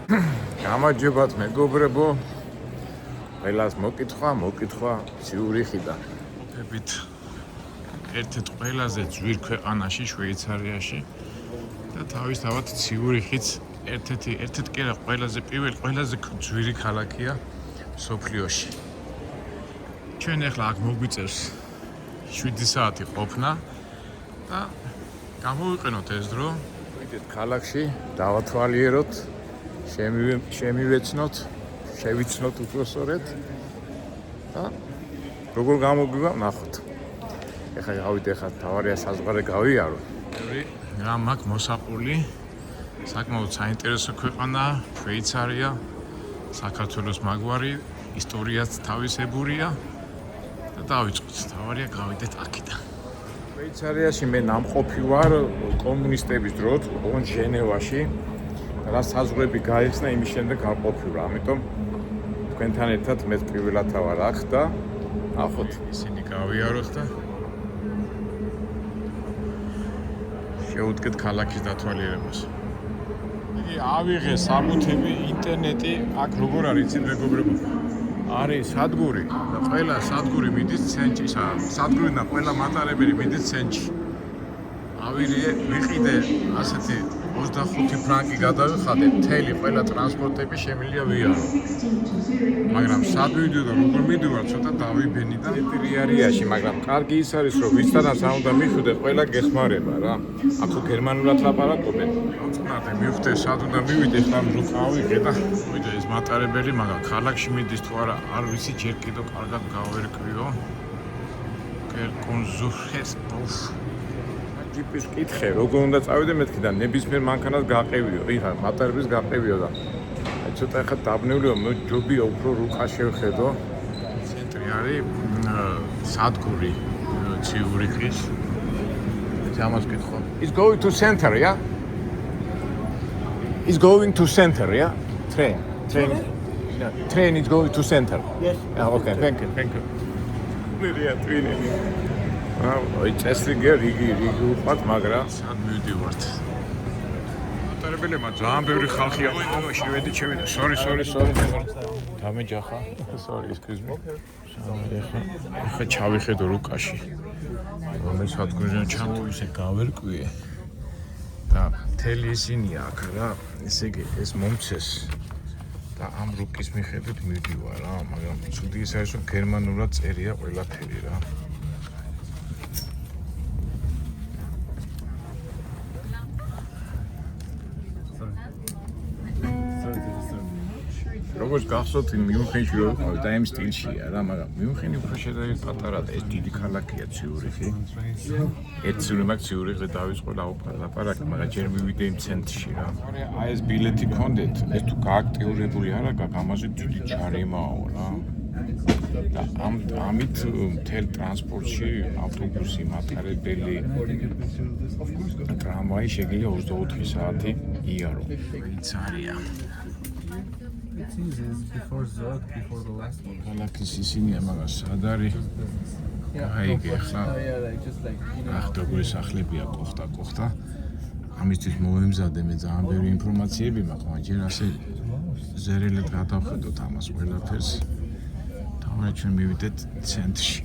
გამარჯობათ მეგობრებო. ყველას მოკითხვა ციურიხიდან. ვებით ერთ-ერთ ყველაზე ძვირ ქვეყანაში შვეიცარიაში და თავისთავად ციურიხიც ერთ-ერთი კი არა ყველაზე ძვირი ქალაქია სოფლიოში. ჩვენ ახლა აქ მოგვიწევს 7 საათი ყოფნა და გამოვიყენოთ ეს დრო. ვიდეთ ქალაქში, დავათვალიეროთ, შევიცნოთ უпроსორეთ და როგორ გამოგვივა ნახოთ. ეხლა გავიდე თავარია საზღვარი გავიარო. რამ აქ მოსაყული საკმაოდ საინტერესო ქვეყანა შვეიცარია, საქართველოს მაგვარი, ისტორიაც თავისებურია და დავიწყოთ. თავარია გავიდეთ აქედან. შვეიცარიაში მე ნამყოფი ვარ კომუნისტების დროს, ოღონდ ჟენევაში. რა საზღვრები გაიხსნა იმის შემდეგ გავყოფი ვარ. ამიტომ თქვენთან ერთად მე პირველად ვარ აქ და ნახოთ ისინი გავიაროთ და შევუდგეთ ქალაქის დათვალიერებას. ავიღე სამუთები ინტერნეტი აქ როგორ არის იცით მეგობრებო? არის სადგური და ყველა სადგური მიდის ცენტრში, სადგური და ყველა მატარებელი მიდის ცენტრში. ვიყიდე ასეთი 25 ფრანკი გადავიხადე, მთელი ყველა ტრანსპორტები შემიძლია ვიარო. მაგრამ სად ვიდიო და როგორ მიდივარ, ცოტა დავიბენი და პერიარიაში, მაგრამ კარგი ის არის, რომ ვისთანაც არ უნდა მიხვიდე, ყველა გეხმარება რა. აქ გერმანულად ლაპარაკობენ. მოწონათე მივხვდე სად უნდა მივიდე, ხომ რო გავიღე და ვიდე ეს მატარებელი, მაგრამ ქალაქში მიდის თუ არა, არ ვიცი, ჯერ კიდევ კარგად გავერკვიო. კონზურხეს ბუშ ჯიპის კითხე, როგორ უნდა წავიდე მეთქიდან, ნებისმიერ მანქანას გაყევიო, იღა მატარებლის გაყევიო და აი ცოტა ახლა დაბნევლიო, მე ჯობია უფრო რუკა შევხედო. ცენტრი არის სადგური ციურიხის. ამას კითხო. Is going to center, yeah? Is going to center, yeah? Train is going to center. Yes. Okay, thank you. აი წესრიგია რიგი უყვათ, მაგრამ სად მივდივართ. მატარებელებმა ძალიან ბევრი ხალხია. შევედი. Sorry. დამეჯახა. Sorry, excuse me. ახლა ჩავიხედო რუკაში. რომელიც სადგურიდან ჩამოვისე გავერკვიე. და მთელი ისინია აქ რა, ესე იგი ეს მომცეს და ამ რუკის მიხედვით მივდივარ რა, მაგრამ ცუდი ის არის, რომ გერმანულად წერია ყველაფერი რა. როგორც გახსოვთ, მიუნხენში რო ვიყავი და იმ სტილშია რა, მაგრამ მიუნხენი უფრო შედარებით პატარა და ეს დიდი ქალაქია ციურიხი. ერთსული მაგ ციურიხზე დავიწყო ლაპარაკი, მაგრამ ჯერ მივიდე იმ ცენტრში რა. აი ეს ბილეთი გქონდეთ, ეს თუ გააქტიურებული არა, ამაზე დიდი ჯარიმაო რა. და ამით მთელ ტრანსპორტში ავტობუსი, მატარებელი, ტრამვაი შეგიძლია 24 საათი იარო. შვეიცარია. Before Zurich, before the last one. ქალაქის ისინია, მაგრამ სად არის? გაიგე ხა. აღდგური სახლებია კოხტა. ამისთვის მოვემზადე მე ძალიან ბევრი ინფორმაციები მაქვს, მაგრამ ჯერ ასე ზერელად გადავხედოთ ამას ყველაფერს. თავად ჩვენ მივიდეთ ცენტრში.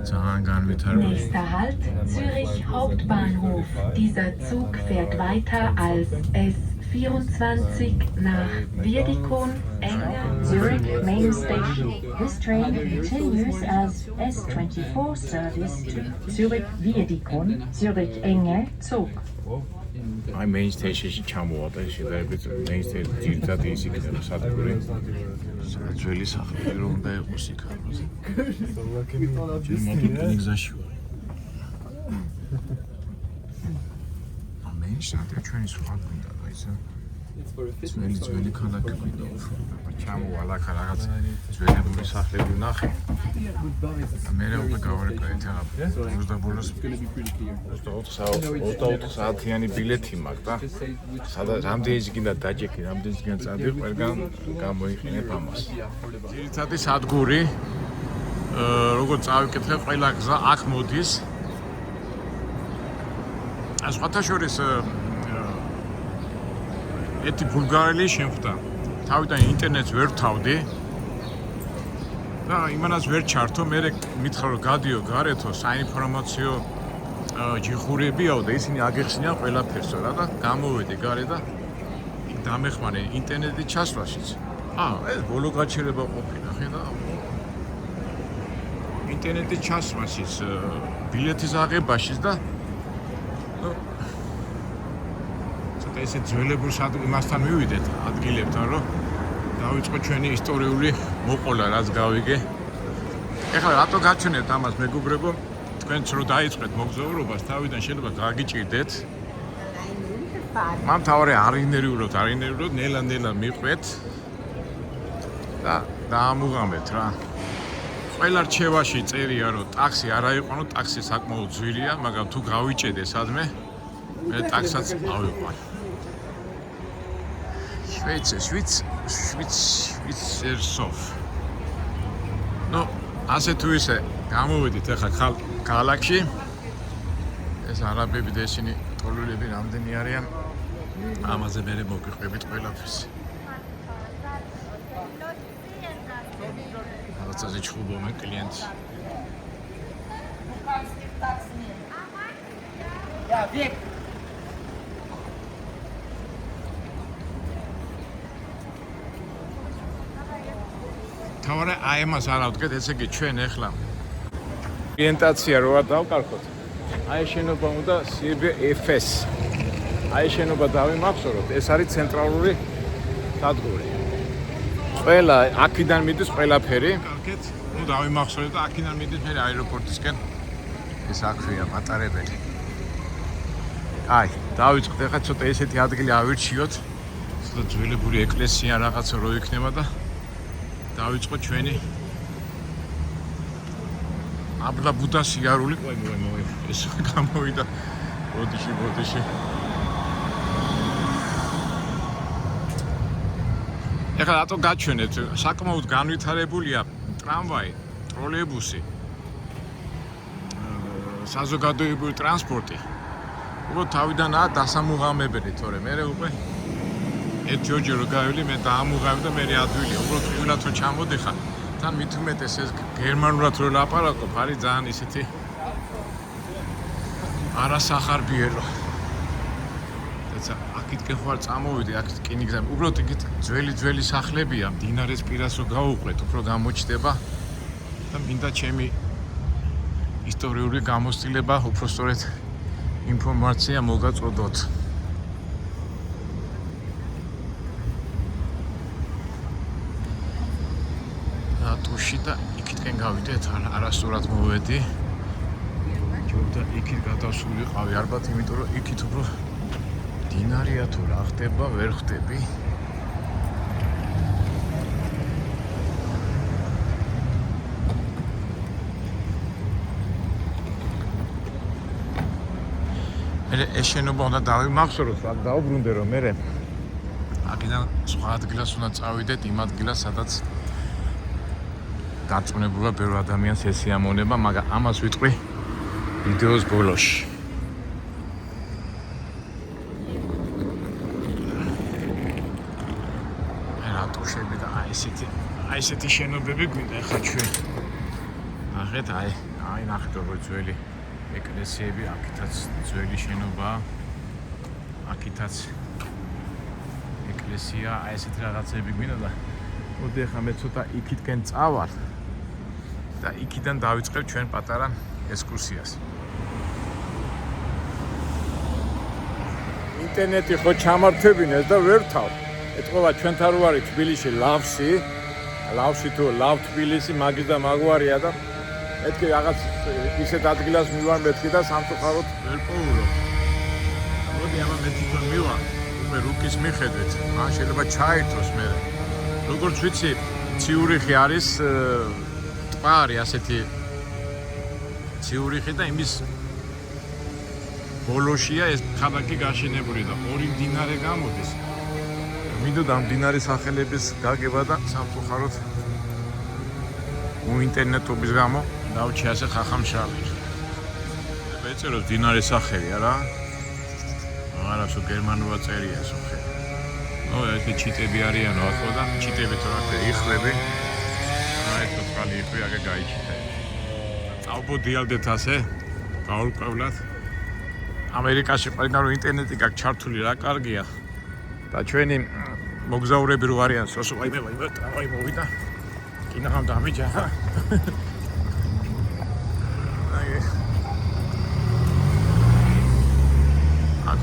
Nächster Halt Zürich Hauptbahnhof. Dieser Zug fährt weiter als S24 nach Wiedikon, England. Zurich main station. This train continues as S24 service to Zurich Wiedikon, Zurich Enge Zug. აი main station-ში ჩამოვიდა შედარებით main station ძირითადად ის იქნება სადგური. ძველი სახლები რომ უნდა იყოს იქ ამაზე. ჩემი გზაში ვარ. main station ჩვენი სხვა გვინდა რა ისა. ძველი ქალაქი გვინდა უფრო. ჩამოვალ აქ რაღაც ძველებური სახლები ვნახე. მე უკვე გავარკვე ეთერაპ. მოსდაბოლოს 24 საათიანი ბილეთი მაქვს და სადაც რამდენი გინდა დაჯექი, რამდენი გინდა წადი, ყველგან გამოიყენებ ამას. ძირითადი სადგური, როგორც წავიკითხე, ყველა გზა აქ მოდის. სხვათა შორის ერთი ბულგარელი შემხვდა. თავიდან ინტერნეტს ვერ ვთავდი და იმანაც ვერ ჩართო, მე მითხრა რომ გადიო გარეთო საინფორმაციო ჯიხურებიაო და ისინი აგეხსნიან ყველაფერსო რა და გამოვედი გარე და დამეხმარე ინტერნეტის ჩასვლაშიც. ეს ბოლო გაჩერება ყოფილა, ხედავ. ინტერნეტის ჩასვლაშიც, ბილეთის აღებაშიც და ცოტა ესე ძველებურ იმასთან მივიდეთ ადგილებთან, რომ დავიწყო ჩვენი ისტორიული მოყოლა, რაც გავიგე. ეხლა რატო გაჩვენებთ ამას, მეგობრებო? თქვენც რო დაიწყეთ მოგზაურობას, თავიდან შეიძლება გაგიჭირდეთ. მან თავარი არ ინერვიულობთ, ნელა მიყვეთ და დაამუღამეთ რა. ყველა რჩევაში წერია, რომ ტაქსი არ აიყვანო, ტაქსი საკმაოდ ძვირია, მაგრამ თუ გავიჭედე სადმე, მე ტაქსსაც ავიყვან. შვიცერსოფ. ასე თუ ისე გამოვედით ახლა ქალაქში. ეს არაბები და ისინი ტოლულები რამდენი არიან? ამაზე მე მოგიყვებით ყველაფერს. რაღაცაზე ჩხუბობ მე კლიენტს. თავარა აი ამას არ ავდგეთ, ესე იგი ჩვენ ახლა ორიენტაცია რო არ დავკარგოთ. აი შენობა უნდა CBFS. აი შენობა დავიმახსოვროთ, ეს არის ცენტრალური სადგური. ყველა აქედან მიდის ყველაფერი. კარგეთ, ნუ დავიმახსოვრეთ და აქედან მიდის მე აეროპორტისკენ. ეს აქვეა მატარებელი. აი, დავიწყოთ ახლა ცოტა ესეთი ადგილი ავირჩიოთ. ცოტა ძველებური ეკლესია რაღაცა რო იქნება და დავიწყოთ ჩვენი აბლა ბუდას იარული მოი ეს გამოვიდა ბოდიში ეხლა რატო გაჩვენეთ საკმაოდ განვითარებულია ტრამვაი ტროლეიბუსი საზოგადოებრივი ტრანსპორტი უბრალოდ თავიდანაა დასამუღამებელი თორე მე უკვე ერთი ოჯი რო გავილი მე დაამუღავი და მე ადვილია უბრალოდ პირველად რო ჩამოდიხარ თან მით უმეტეს ეს გერმანულად რო ლაპარაკობ არის ძალიან ისეთი არასახარბიელო ეცა აქეთკენ ხარ წამოვიდი აქეთ კინიგზა უბრალოდ იქით ძველი სახლებია მდინარეს პირას რო გავუყვეთ უფრო გამოჩდება და მინდა ჩემი ისტორიული გამოცდილება უფრო სწორედ ინფორმაცია მოგაწოდოთ ტუში და იქითკენ გავიდეთ არასწორად მოვედი ჯობდა იქით გადავსულიყავი ალბათ იმიტომ რომ იქით უფრო დინარია თუ რა ხდება ვერ ხდები მე ეს შენობა უნდა დავიმახსოვროთ რა დაუბრუნდე რომ მე აქედან სხვა ადგილას უნდა წავიდეთ იმ ადგილას სადაც დაწუნებულა ბევრ ადამიანს ესიამონება, მაგრამ ამას ვიტყვი ვიდეოს ბოლოში. რატუშები და აი ესეთი შენობები გვინდა ახლა ჩვენ. ნახეთ, აი ნახეთ როგორ ძველი ეკლესიები, აქეთაც ძველი შენობაა. აქეთაც ეკლესია, აი ესეთი რაღაცები გვინდა და მოდი ახლა მე ცოტა იქითკენ წავალ. და იქიდან დავიწყებ ჩვენ პატარა ექსკურსიას. ინტერნეტი ხო ჩამართებინეს და ვერ თავ. ეთქობა ჩვენთან რო არის თბილისში ლავში თუ ლავ თბილისი მაგის და მაგვარია და მეთქი რაღაც ისეთ ადგილას მივარ მეთქი და სამწუხაროდ ვერ პოულობ. მოდი ამა მე თვითონ მივარ. უკვე რუკის მიხედვით. ან შეიძლება ჩაერთოს მე. როგორც ვიცი, ციურიხი არის ტბარი ასეთი ციურიხი და იმის ბოლოშია ეს ქალაქი გაშენებული და ორი მდინარე გამოდის. მინდოდა მდინარის სახელების გაგება და სამწუხაროდ ინტერნეტობის გამო დავჭი ასე ხახამშრალი. ეწეროს მდინარის სახელია რა. არასო გერმანულად წერია სოფე. ნუ ეს ჩიტები არიანო ახლა და ჩიტები თუ რა იხრები. აი ეს თქვალი იხვი აგე გაიჩიტე. წავბო დიალდეთ ასე გაურკვევლად. ამერიკაში ყველგან რომ ინტერნეტი გაქვს ჩართული რა კარგია. და ჩვენი მოგზაურები რო არიან სოსო აი მოვიდა. კინაღამ დამიჯახა.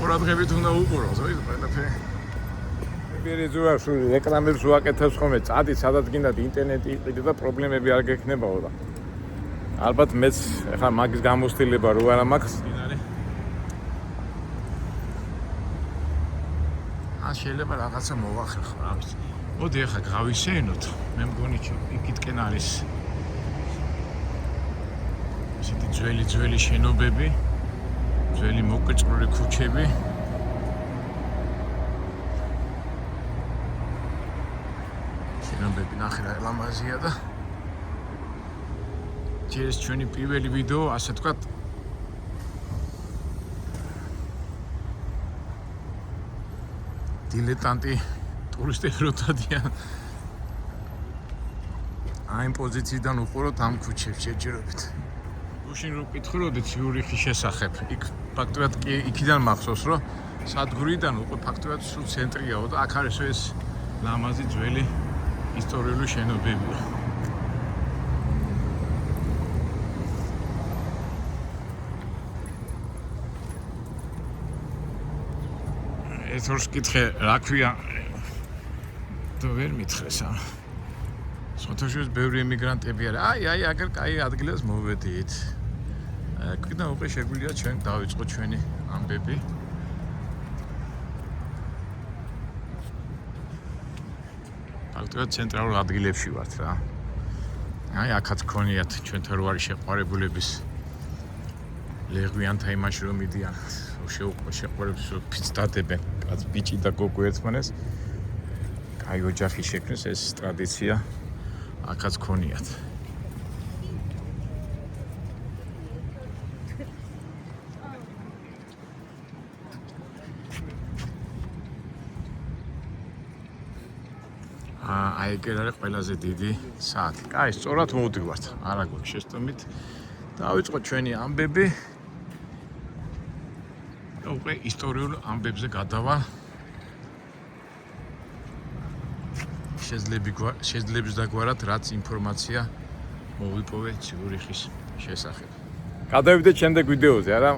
ყურადღებით უნდა უყუროს ის ყველაფერი. ბერეზუაშული რეკლამებს უაკეთებს ხოლმე წადი სადაც გინდათ ინტერნეტი იყიდე და პრობლემები არ გექნებაო და ალბათ მეც ახლა მაგის გამოცდილება რო არა მაქვს შეიძლება რაღაცა მოვახერხო რა ვიცი. მოდი ახლა გავისეინოთ. მე მგონი იქითკენ არის ესეთი ძველი შენობები. ძველი მოკვეჭრული ქუჩები. შენობები ნახე რა ლამაზია და ეს ჩვენი პირველი ვიდეო, ასე ვთქვათ, დილეტანტი ტურისტები რო დადიან აი ამ პოზიციიდან უყუროთ ამ ქუჩებს შეჯერებით. გუშინ რო ვკითხულობდი ციურიხის შესახებ, იქ ფაქტობრივად კი იქიდან მახსოვს, რომ სადგურიდან უკვე ფაქტობრივად სულ ცენტრიაო და აქ არის ეს ლამაზი ძველი ისტორიული შენობებია. ეს როს კითხე რა ქვია და ვერ მითხრეს ამ სოთოშის ბევრი ემიგრანტები არა. აი აგერ კაი ადგილას მოვედით. კიდევ უკვე შეგვიძლია ჩვენ დავიწყოთ ჩვენი ამბები. ფაქტობრივად ცენტრალურ ადგილებში ვართ რა. აი აქაც ქონიათ ჩვენთან რო არის შეყვარებულების ლეღვიანთა იმაში რომ მიდიან შეყვარებს ფიც დადებენ კაც ბიჭი და გოგო ერთმანეს. კაი ოჯახი შექმნეს ეს ტრადიცია აქაც ქონიათ. აი ეგ არის ყველაზე დიდი საათი. კაი, სწორად მოვდივართ. არა გვაქვს შეცდომით. დავიწყოთ ჩვენი ამბები. უკვე ისტორიულ ამბებზე გადავა. შეძლებს დაგვარად რაც ინფორმაცია მოვიპოვე ციურიხის შესახებ. გადავიდეთ შემდეგ ვიდეოზე, არა?